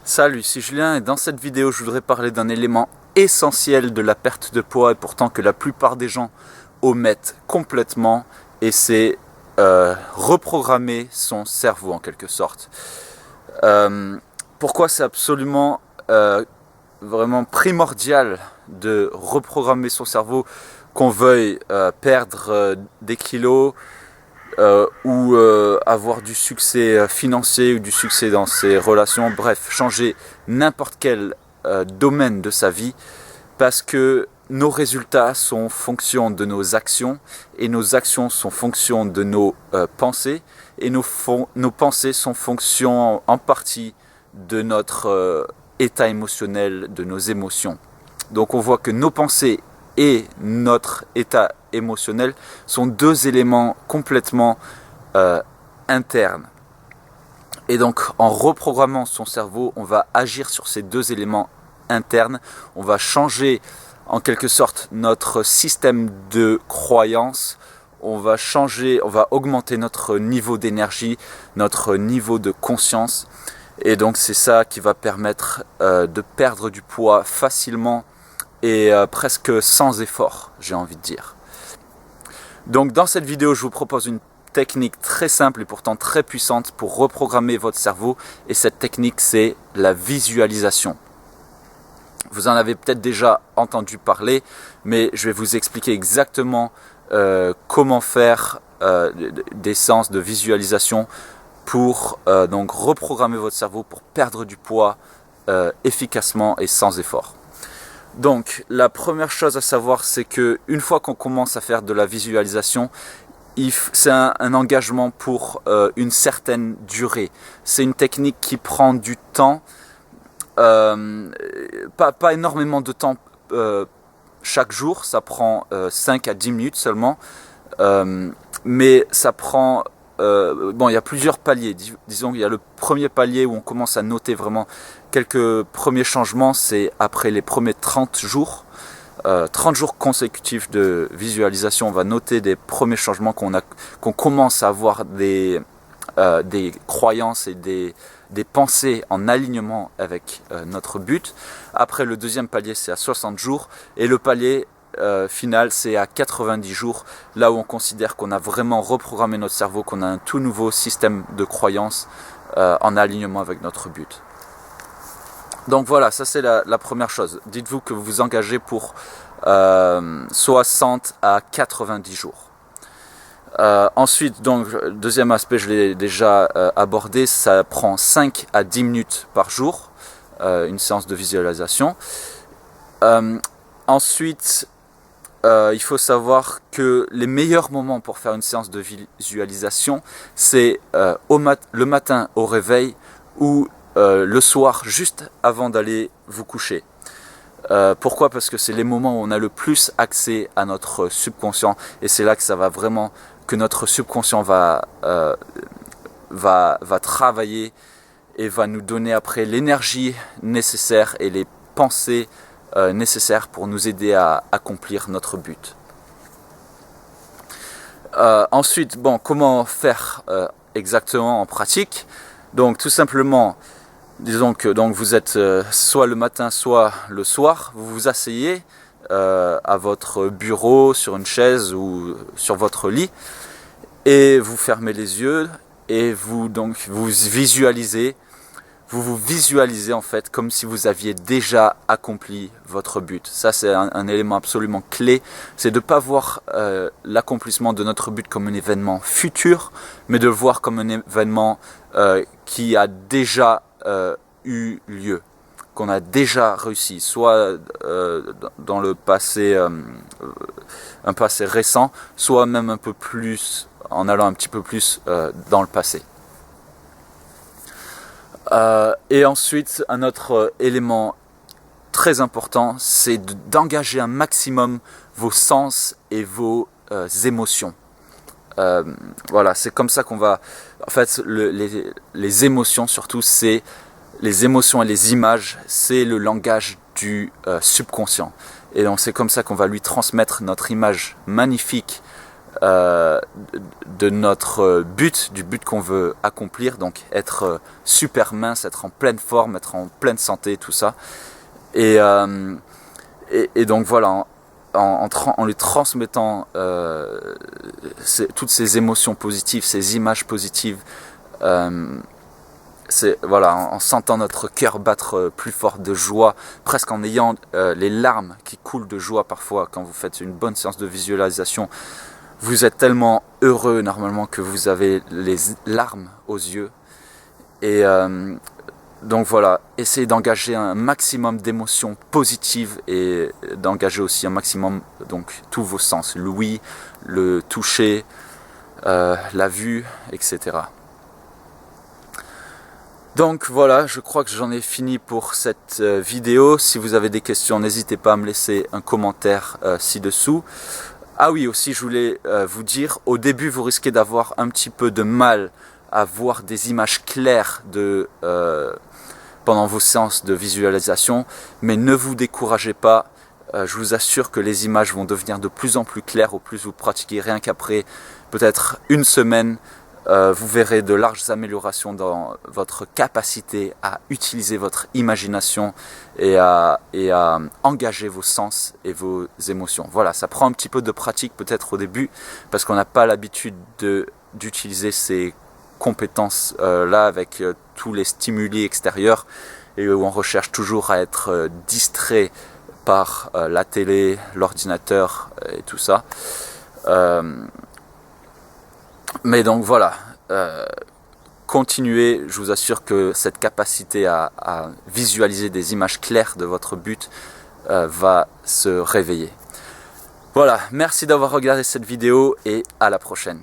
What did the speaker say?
Salut, c'est Julien et dans cette vidéo je voudrais parler d'un élément essentiel de la perte de poids et pourtant que la plupart des gens omettent complètement, et c'est reprogrammer son cerveau en quelque sorte. Pourquoi c'est absolument vraiment primordial de reprogrammer son cerveau, qu'on veuille perdre des kilos ou avoir du succès financier ou du succès dans ses relations, bref, changer n'importe quel domaine de sa vie, parce que nos résultats sont fonction de nos actions et nos actions sont fonction de nos pensées et nos pensées sont fonction en partie de notre état émotionnel, de nos émotions. Donc on voit que nos pensées et notre état émotionnel sont deux éléments complètement internes. Et donc en reprogrammant son cerveau, on va agir sur ces deux éléments internes, on va changer en quelque sorte notre système de croyance, on va augmenter notre niveau d'énergie, notre niveau de conscience, et donc c'est ça qui va permettre de perdre du poids facilement et presque sans effort, j'ai envie de dire. Donc dans cette vidéo, je vous propose une technique très simple et pourtant très puissante pour reprogrammer votre cerveau, et cette technique c'est la visualisation. Vous en avez peut-être déjà entendu parler, mais je vais vous expliquer exactement comment faire des séances de visualisation pour donc reprogrammer votre cerveau pour perdre du poids efficacement et sans effort. Donc la première chose à savoir, c'est que une fois qu'on commence à faire de la visualisation, c'est un engagement pour une certaine durée. C'est une technique qui prend du temps, pas énormément de temps chaque jour, ça prend 5 à 10 minutes seulement, mais ça prend... il y a plusieurs paliers. Disons qu'il y a le premier palier où on commence à noter vraiment quelques premiers changements, c'est après les premiers 30 jours. 30 jours consécutifs de visualisation, on va noter des premiers changements, qu'on commence à avoir des croyances et des pensées en alignement avec notre but. Après, le deuxième palier, c'est à 60 jours. Et le palier final, c'est à 90 jours, là où on considère qu'on a vraiment reprogrammé notre cerveau, qu'on a un tout nouveau système de croyances en alignement avec notre but. Donc voilà, ça c'est la première chose. Dites-vous que vous vous engagez pour 60 à 90 jours. Ensuite, donc, deuxième aspect, je l'ai déjà abordé, ça prend 5 à 10 minutes par jour, une séance de visualisation. Ensuite, il faut savoir que les meilleurs moments pour faire une séance de visualisation, c'est le matin au réveil ou le soir juste avant d'aller vous coucher. Pourquoi ? Parce que c'est les moments où on a le plus accès à notre subconscient, et c'est là que notre subconscient va travailler et va nous donner après l'énergie nécessaire et les pensées nécessaires pour nous aider à accomplir notre but. Ensuite, comment faire exactement en pratique ? Donc tout simplement, disons que vous êtes soit le matin, soit le soir, vous vous asseyez à votre bureau, sur une chaise ou sur votre lit, et vous fermez les yeux et vous visualisez en fait comme si vous aviez déjà accompli votre but. Ça c'est un élément absolument clé, c'est de ne pas voir l'accomplissement de notre but comme un événement futur, mais de le voir comme un événement qui a déjà eu lieu, qu'on a déjà réussi, soit dans le passé, un passé récent, soit même un peu plus, en allant un petit peu plus dans le passé. Et ensuite, un autre élément très important, c'est d'engager un maximum vos sens et vos émotions. Voilà, c'est comme ça qu'on va... En fait, les émotions surtout, c'est... Les émotions et les images, c'est le langage du subconscient. Et donc c'est comme ça qu'on va lui transmettre notre image magnifique de notre but, du but qu'on veut accomplir, donc être super mince, être en pleine forme, être en pleine santé, tout ça. Et donc voilà, en lui transmettant toutes ces émotions positives, ces images positives, voilà, en sentant notre cœur battre plus fort de joie, presque en ayant les larmes qui coulent de joie parfois quand vous faites une bonne séance de visualisation. Vous êtes tellement heureux normalement que vous avez les larmes aux yeux. Et donc voilà, essayez d'engager un maximum d'émotions positives et d'engager aussi un maximum donc tous vos sens, l'ouïe, le toucher, la vue, etc. Donc voilà, je crois que j'en ai fini pour cette vidéo. Si vous avez des questions, n'hésitez pas à me laisser un commentaire ci-dessous. Ah oui, aussi je voulais vous dire, au début vous risquez d'avoir un petit peu de mal à voir des images claires pendant vos séances de visualisation, mais ne vous découragez pas, je vous assure que les images vont devenir de plus en plus claires au plus vous pratiquez, rien qu'après peut-être une semaine, vous verrez de larges améliorations dans votre capacité à utiliser votre imagination et à engager vos sens et vos émotions. Voilà, ça prend un petit peu de pratique peut-être au début parce qu'on n'a pas l'habitude d'utiliser ces compétences là avec tous les stimuli extérieurs et où on recherche toujours à être distrait par la télé, l'ordinateur et tout ça. Mais donc voilà, continuez, je vous assure que cette capacité à visualiser des images claires de votre but va se réveiller. Voilà, merci d'avoir regardé cette vidéo et à la prochaine.